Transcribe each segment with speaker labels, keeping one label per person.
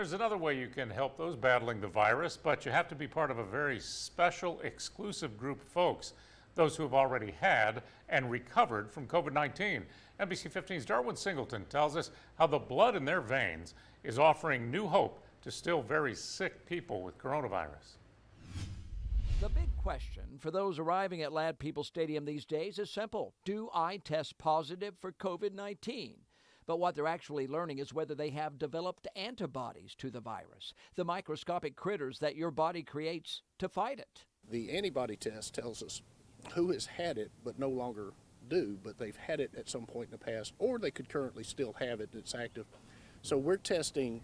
Speaker 1: there's another way you can help those battling the virus, but you have to be part of a very special, exclusive group of folks, those who have already had and recovered from COVID-19. NBC 15's Darwin Singleton tells us how the blood in their veins is offering new hope to still very sick people with coronavirus.
Speaker 2: The big question for those arriving at Lad People Stadium these days is simple. Do I test positive for COVID-19? But what they're actually learning is whether they have developed antibodies to the virus, the microscopic critters that your body creates to fight it.
Speaker 3: The antibody test tells us who has had it but no longer do, but they've had it at some point in the past, or they could currently still have it and it's active. So we're testing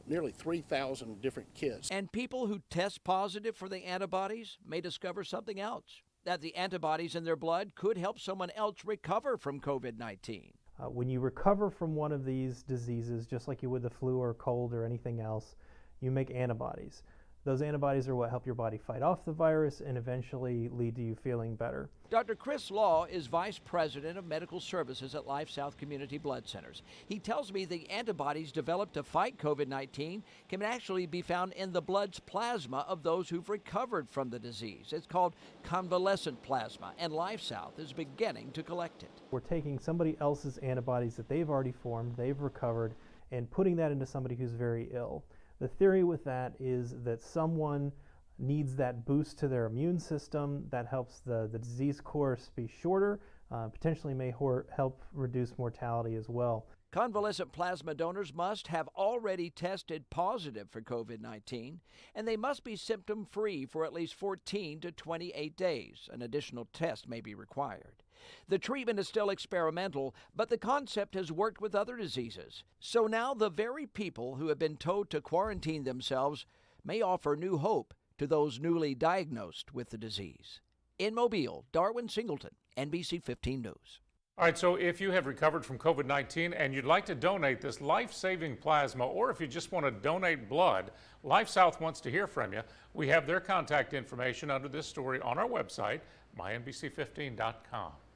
Speaker 3: nearly 3,000 different kits.
Speaker 2: And people who test positive for the antibodies may discover something else, that the antibodies in their blood could help someone else recover from COVID-19.
Speaker 4: When you recover from one of these diseases, just like you would the flu or cold or anything else, you make antibodies. Those antibodies are what help your body fight off the virus and eventually lead to you feeling better.
Speaker 2: Dr. Chris Law is Vice President of Medical Services at Lifesouth Community Blood Centers. He tells me the antibodies developed to fight COVID-19 can actually be found in the blood's plasma of those who've recovered from the disease. It's called convalescent plasma, and Lifesouth is beginning to collect it.
Speaker 4: We're taking somebody else's antibodies that they've already formed, they've recovered, and putting that into somebody who's very ill. The theory with that is that someone needs that boost to their immune system that helps the disease course be shorter, potentially may help reduce mortality as well.
Speaker 2: Convalescent plasma donors must have already tested positive for COVID-19, and they must be symptom-free for at least 14 to 28 days. An additional test may be required. The treatment is still experimental, but the concept has worked with other diseases. So now the very people who have been told to quarantine themselves may offer new hope to those newly diagnosed with the disease. In Mobile, Darwin Singleton, NBC 15 News.
Speaker 1: All right, so if you have recovered from COVID-19 and you'd like to donate this life-saving plasma, or if you just want to donate blood, Lifesouth wants to hear from you. We have their contact information under this story on our website, mynbc15.com.